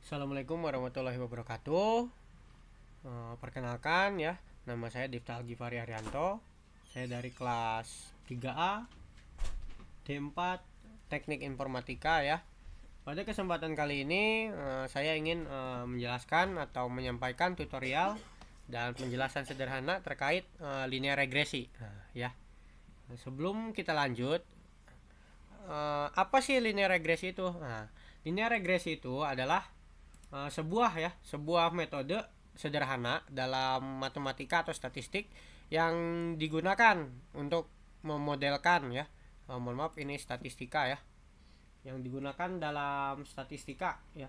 Assalamualaikum warahmatullahi wabarakatuh. Perkenalkan ya, nama saya Difta Algifari Arianto. Saya dari kelas 3A D4 Teknik Informatika ya. Pada kesempatan kali ini saya ingin menjelaskan atau menyampaikan tutorial dan penjelasan sederhana terkait linear regresi. Ya. Sebelum kita lanjut, apa sih linear regresi itu? Linear regresi itu adalah sebuah metode sederhana dalam matematika atau statistik yang digunakan untuk memodelkan ya. Mohon maaf, ini statistika ya. Yang digunakan dalam statistika ya.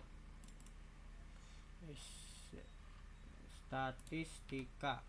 Statistika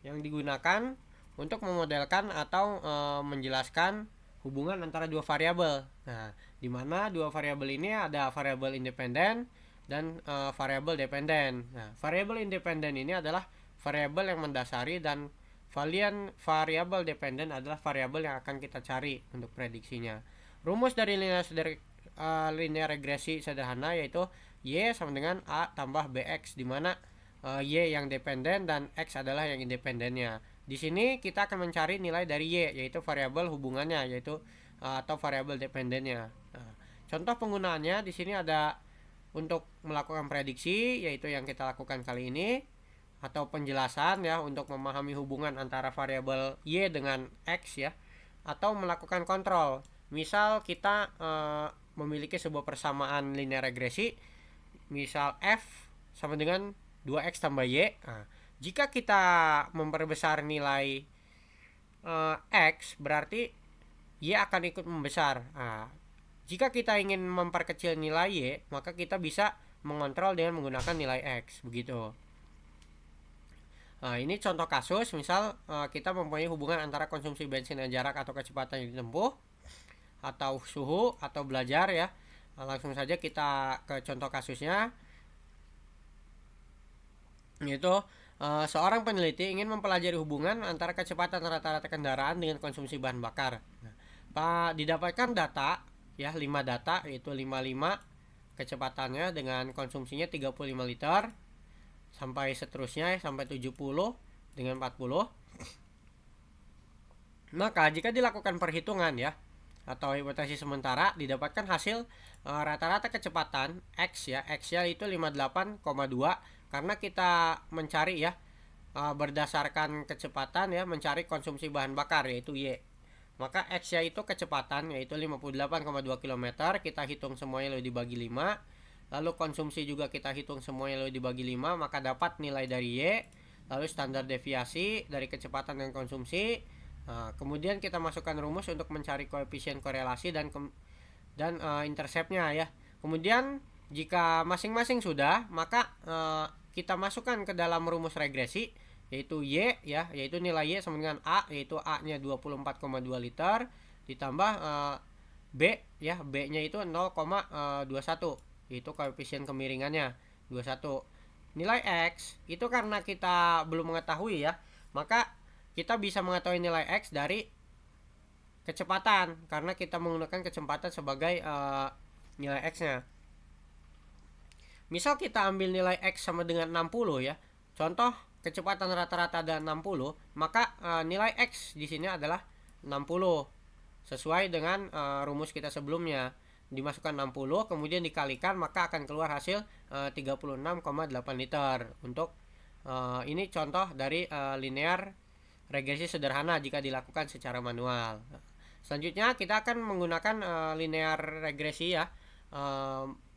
yang digunakan untuk memodelkan atau menjelaskan hubungan antara dua variabel. Nah, di mana dua variabel ini ada variabel independen dan variabel dependen. Nah, variabel independen ini adalah variabel yang mendasari dan variabel dependen adalah variabel yang akan kita cari untuk prediksinya. Rumus dari linear regresi sederhana yaitu Y sama dengan A tambah BX, di mana Y yang dependen dan X adalah yang independennya. Di sini kita akan mencari nilai dari Y, yaitu variabel hubungannya, yaitu atau variabel dependennya. Nah, contoh penggunaannya di sini ada untuk melakukan prediksi, yaitu yang kita lakukan kali ini, atau penjelasan ya untuk memahami hubungan antara variabel Y dengan X ya, atau melakukan kontrol. Misal kita memiliki sebuah persamaan linear regresi, misal F sama dengan 2X tambah Y. Nah, jika kita memperbesar nilai X, berarti Y akan ikut membesar. Nah, jika kita ingin memperkecil nilai Y, maka kita bisa mengontrol dengan menggunakan nilai X. Begitu. Nah, ini contoh kasus. Misal kita mempunyai hubungan antara konsumsi bensin dan jarak atau kecepatan yang ditempuh, atau suhu, atau belajar ya. Langsung saja kita ke contoh kasusnya. Yaitu seorang peneliti ingin mempelajari hubungan antara kecepatan rata-rata kendaraan dengan konsumsi bahan bakar. Didapatkan data ya, 5 data, yaitu 55 kecepatannya dengan konsumsinya 35 liter sampai seterusnya sampai 70 dengan 40. Maka jika dilakukan perhitungan ya atau hipotesis sementara, didapatkan hasil rata-rata kecepatan X ya. X-nya itu 58,2 karena kita mencari ya berdasarkan kecepatan ya, mencari konsumsi bahan bakar yaitu Y. Maka X-nya itu kecepatan yaitu 58,2 km, kita hitung semuanya lalu dibagi 5. Lalu konsumsi juga kita hitung semuanya lalu dibagi 5, maka dapat nilai dari Y. Lalu standar deviasi dari kecepatan dan konsumsi. Kemudian kita masukkan rumus untuk mencari koefisien korelasi dan interceptnya ya. Kemudian jika masing-masing sudah, maka kita masukkan ke dalam rumus regresi yaitu Y ya, yaitu nilai Y sama dengan A, yaitu A-nya 24,2 liter ditambah B ya, B-nya itu 0,21, yaitu koefisien kemiringannya 21. Nilai X itu karena kita belum mengetahui ya, maka kita bisa mengetahui nilai X dari kecepatan karena kita menggunakan kecepatan sebagai nilai X-nya. Misal kita ambil nilai X sama dengan 60 ya. Contoh kecepatan rata-rata ada 60, maka nilai X di sini adalah 60. Sesuai dengan rumus kita sebelumnya. Dimasukkan 60 kemudian dikalikan, maka akan keluar hasil 36,8 liter. Untuk ini contoh dari linear regresi sederhana jika dilakukan secara manual. Selanjutnya kita akan menggunakan linear regresi ya,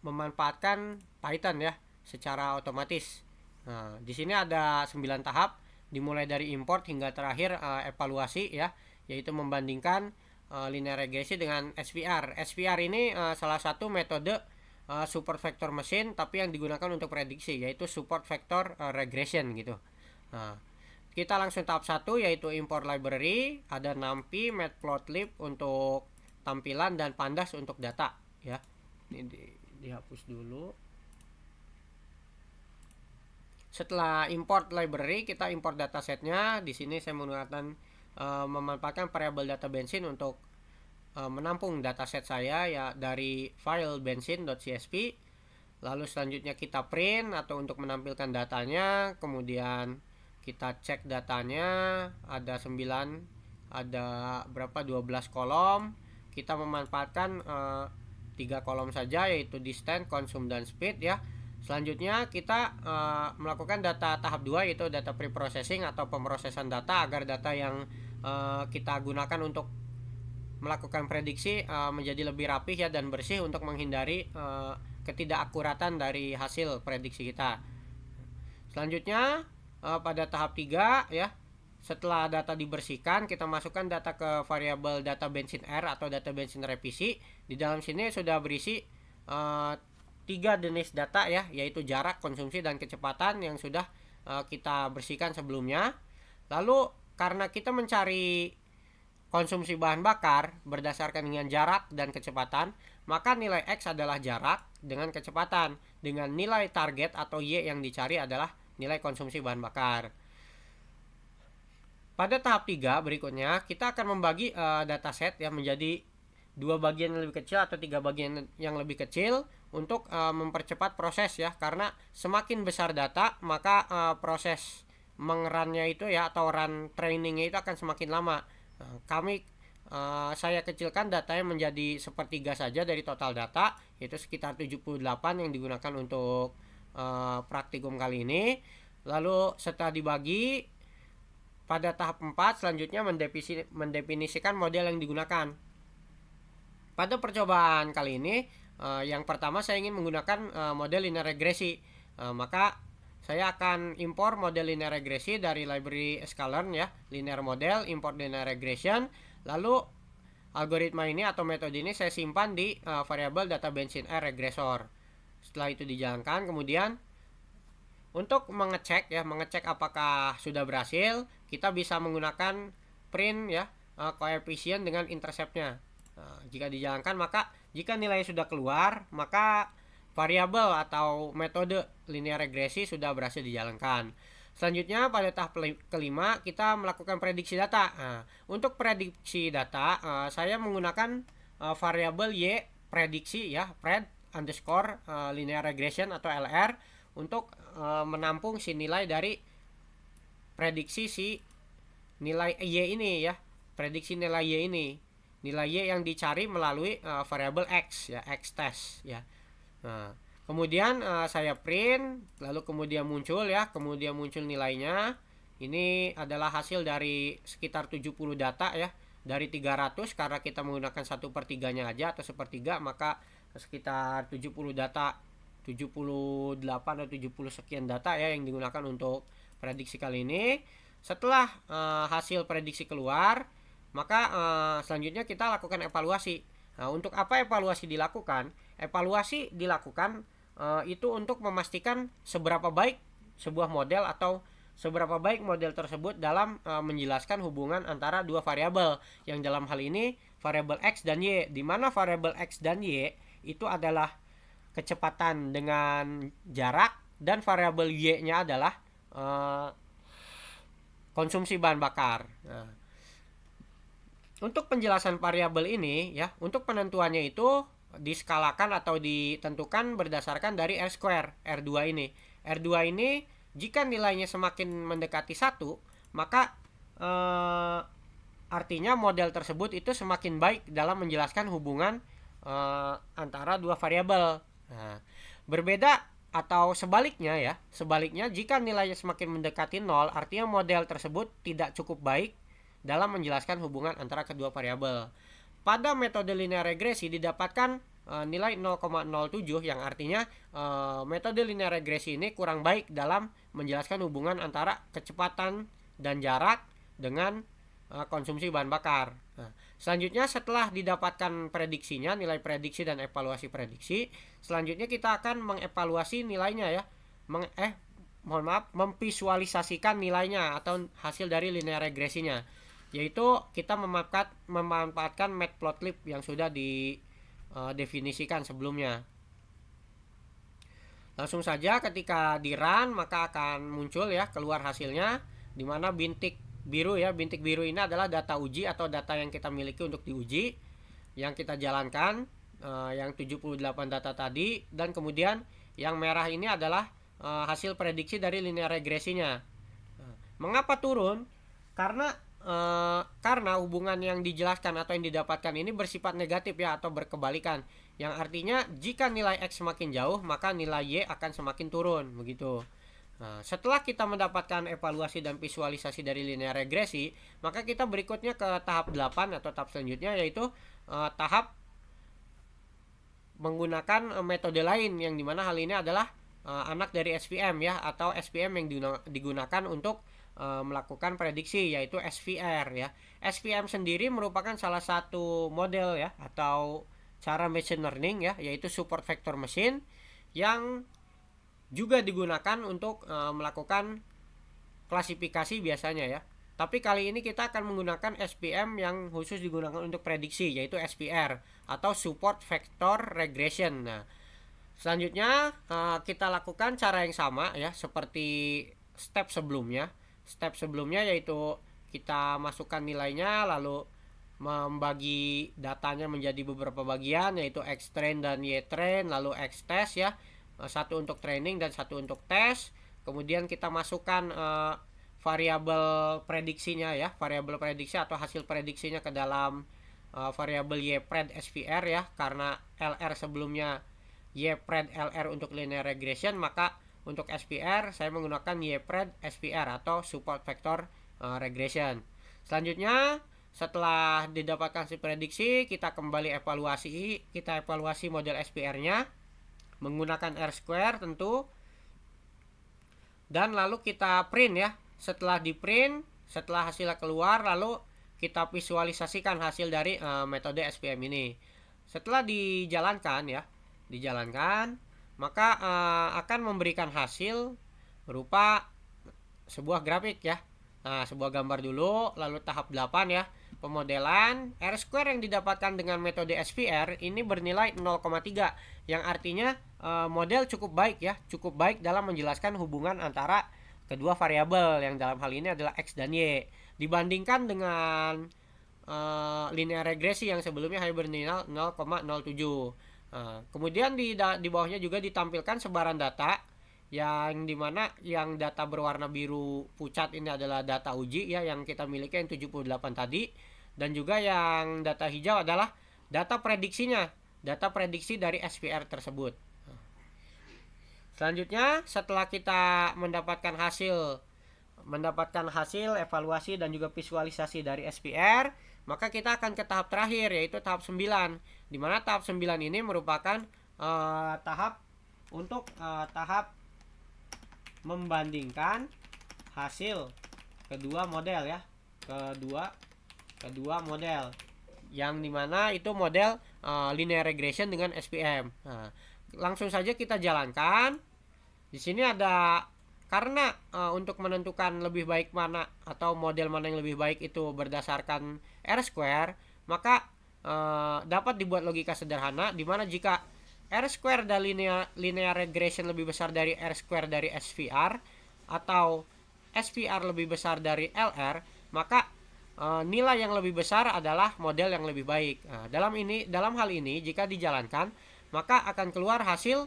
memanfaatkan Python ya secara otomatis. Nah, di sini ada 9 tahap dimulai dari import hingga terakhir evaluasi ya, yaitu membandingkan linear regresi dengan SVR. SVR ini salah satu metode support vector machine tapi yang digunakan untuk prediksi, yaitu support vector regression gitu. Nah, kita langsung tahap 1 yaitu import library, ada NumPy, Matplotlib untuk tampilan dan Pandas untuk data ya. Ini dihapus dulu. Setelah import library, kita import datasetnya. Di sini saya menggunakan memanfaatkan variabel data bensin untuk menampung dataset saya ya dari file bensin.csv. Lalu selanjutnya kita print atau untuk menampilkan datanya, kemudian kita cek datanya, ada 9, ada berapa, 12 kolom. Kita memanfaatkan 3 kolom saja, yaitu distance, consume, dan speed ya. Selanjutnya kita melakukan data tahap 2, yaitu data preprocessing atau pemrosesan data agar data yang kita gunakan untuk melakukan prediksi menjadi lebih rapih ya dan bersih untuk menghindari ketidakakuratan dari hasil prediksi kita. Selanjutnya pada tahap 3 ya, setelah data dibersihkan, kita masukkan data ke variabel data bensin R atau data bensin revisi. Di dalam sini sudah berisi 3 jenis data ya, yaitu jarak, konsumsi, dan kecepatan yang sudah kita bersihkan sebelumnya. Lalu karena kita mencari konsumsi bahan bakar berdasarkan dengan jarak dan kecepatan, maka nilai X adalah jarak dengan kecepatan, dengan nilai target atau Y yang dicari adalah nilai konsumsi bahan bakar. Pada tahap 3 berikutnya, kita akan membagi dataset yang menjadi 2 bagian yang lebih kecil atau 3 bagian yang lebih kecil untuk mempercepat proses ya, karena semakin besar data maka proses mengerunnya itu ya, atau run trainingnya itu akan semakin lama. Saya kecilkan datanya menjadi sepertiga saja dari total data, yaitu sekitar 78 yang digunakan untuk praktikum kali ini. Lalu setelah dibagi, pada tahap 4 selanjutnya mendefinisikan model yang digunakan. Pada percobaan kali ini, yang pertama saya ingin menggunakan model linear regresi. Maka saya akan impor model linear regresi dari library sklearn ya, linear model, import linear regression. Lalu algoritma ini atau metode ini saya simpan di variabel data bensin R regressor. Setelah itu dijalankan, kemudian untuk mengecek apakah sudah berhasil, kita bisa menggunakan print ya, koefisien dengan interceptnya. Jika dijalankan, maka jika nilai sudah keluar, maka variabel atau metode linear regresi sudah berhasil dijalankan. Selanjutnya pada tahap kelima kita melakukan prediksi data. Untuk prediksi data saya menggunakan variabel Y prediksi ya, pred underscore linear regression atau LR untuk menampung si nilai dari prediksi si nilai Y ini ya, prediksi nilai Y ini, nilai Y yang dicari melalui variabel X ya, X test ya. Nah, kemudian saya print, lalu kemudian muncul nilainya. Ini adalah hasil dari sekitar 70 data ya, dari 300 karena kita menggunakan 1/3-nya aja atau 1/3, maka sekitar 70 data, 78 atau 70 sekian data ya yang digunakan untuk prediksi kali ini. Setelah hasil prediksi keluar, maka selanjutnya kita lakukan evaluasi. Nah, untuk apa evaluasi dilakukan? Evaluasi dilakukan itu untuk memastikan seberapa baik sebuah model atau seberapa baik model tersebut dalam menjelaskan hubungan antara dua variabel, yang dalam hal ini variabel X dan Y, di mana variabel X dan Y itu adalah kecepatan dengan jarak, dan variabel Y-nya adalah konsumsi bahan bakar. Nah, untuk penjelasan variabel ini ya, untuk penentuannya itu diskalakan atau ditentukan berdasarkan dari R square, R2 ini. R2 ini jika nilainya semakin mendekati 1, maka artinya model tersebut itu semakin baik dalam menjelaskan hubungan antara dua variabel. Nah, berbeda atau sebaliknya ya, sebaliknya jika nilainya semakin mendekati 0, artinya model tersebut tidak cukup baik dalam menjelaskan hubungan antara kedua variabel. Pada metode linear regresi didapatkan nilai 0,07 yang artinya metode linear regresi ini kurang baik dalam menjelaskan hubungan antara kecepatan dan jarak dengan konsumsi bahan bakar. Nah, selanjutnya setelah didapatkan prediksinya, nilai prediksi dan evaluasi prediksi, selanjutnya kita akan mengevaluasi nilainya ya. Memvisualisasikan nilainya atau hasil dari linear regresinya, yaitu kita memanfaatkan matplotlib yang sudah didefinisikan sebelumnya. Langsung saja ketika di run maka akan muncul ya keluar hasilnya, di mana bintik biru ya, bintik biru ini adalah data uji atau data yang kita miliki untuk diuji. yang kita jalankan, yang 78 data tadi, dan kemudian yang merah ini adalah hasil prediksi dari linear regresinya. Mengapa turun? Karena hubungan yang dijelaskan atau yang didapatkan ini bersifat negatif ya, atau berkebalikan, yang artinya jika nilai X semakin jauh maka nilai Y akan semakin turun, begitu. Nah, setelah kita mendapatkan evaluasi dan visualisasi dari linear regresi, maka kita berikutnya ke tahap 8 atau tahap selanjutnya, yaitu tahap menggunakan metode lain, yang dimana hal ini adalah anak dari SVM ya, atau SVM yang digunakan untuk melakukan prediksi, yaitu SVR ya. SVM sendiri merupakan salah satu model ya, atau cara machine learning ya, yaitu support vector machine, yang juga digunakan untuk melakukan klasifikasi biasanya ya. Tapi kali ini kita akan menggunakan SVM yang khusus digunakan untuk prediksi, yaitu SVR atau support vector regression. Nah, selanjutnya kita lakukan cara yang sama ya, seperti step sebelumnya. Step sebelumnya yaitu kita masukkan nilainya, lalu membagi datanya menjadi beberapa bagian, yaitu X train dan Y train, lalu X test ya, satu untuk training dan satu untuk tes. Kemudian kita masukkan variabel prediksinya ya, variabel prediksi atau hasil prediksinya ke dalam variabel YPRED SVR ya, karena LR sebelumnya YPRED LR untuk linear regression, maka untuk SVR saya menggunakan YPRED SVR atau support vector regression. Selanjutnya setelah didapatkan si prediksi, kita kembali evaluasi model SVR-nya menggunakan R-square tentu, dan lalu kita print ya. Setelah di print, setelah hasilnya keluar, lalu kita visualisasikan hasil dari metode SVM ini. Setelah dijalankan, maka akan memberikan hasil berupa sebuah grafik ya. Nah, sebuah gambar dulu, lalu tahap 8 ya, pemodelan. R-square yang didapatkan dengan metode SVR ini bernilai 0,3, yang artinya model cukup baik ya, cukup baik dalam menjelaskan hubungan antara kedua variabel, yang dalam hal ini adalah X dan Y, dibandingkan dengan linear regresi yang sebelumnya hanya bernilai 0,07. Kemudian di bawahnya juga ditampilkan sebaran data, yang dimana yang data berwarna biru pucat ini adalah data uji ya, yang kita miliki yang 78 tadi, dan juga yang data hijau adalah data prediksinya, data prediksi dari SVR tersebut. Selanjutnya, setelah kita mendapatkan hasil evaluasi dan juga visualisasi dari SVR, maka kita akan ke tahap terakhir, yaitu tahap 9, di mana tahap 9 ini merupakan tahap membandingkan hasil kedua model ya, kedua model, yang dimana itu model linear regression dengan SVM. Nah, langsung saja kita jalankan. Di sini ada, karena untuk menentukan lebih baik mana atau model mana yang lebih baik itu berdasarkan R-square, maka dapat dibuat logika sederhana, di mana jika R-square dan linear regression lebih besar dari R-square dari SVR, atau SVR lebih besar dari LR, maka nilai yang lebih besar adalah model yang lebih baik. Nah, dalam hal ini jika dijalankan, maka akan keluar hasil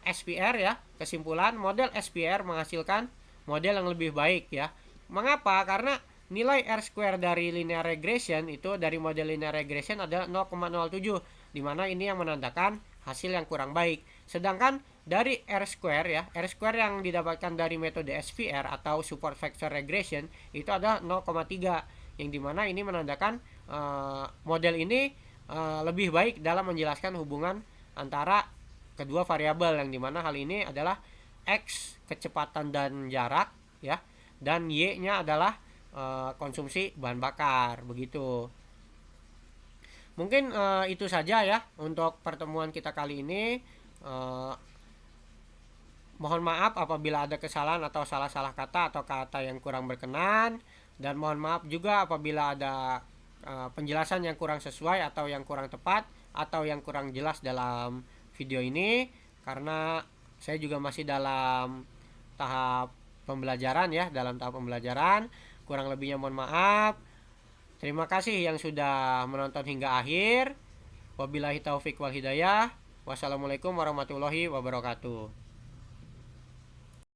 SVR ya. Kesimpulan, model SVR menghasilkan model yang lebih baik ya. Mengapa? Karena nilai R-square dari linear regression itu, dari model linear regression, adalah 0,07, dimana ini yang menandakan hasil yang kurang baik. Sedangkan dari R-square ya, R-square yang didapatkan dari metode SVR atau support vector regression itu adalah 0,3, yang dimana ini menandakan model ini lebih baik dalam menjelaskan hubungan antara kedua variabel, yang dimana hal ini adalah X kecepatan dan jarak ya, dan Y-nya adalah konsumsi bahan bakar, begitu. Mungkin itu saja ya untuk pertemuan kita kali ini. Mohon maaf apabila ada kesalahan atau salah-salah kata atau kata yang kurang berkenan, dan mohon maaf juga apabila ada penjelasan yang kurang sesuai atau yang kurang tepat atau yang kurang jelas dalam video ini, karena saya juga masih dalam tahap pembelajaran ya, kurang lebihnya mohon maaf. Terima kasih yang sudah menonton hingga akhir. Wabillahi taufik wal hidayah. Wassalamualaikum warahmatullahi wabarakatuh.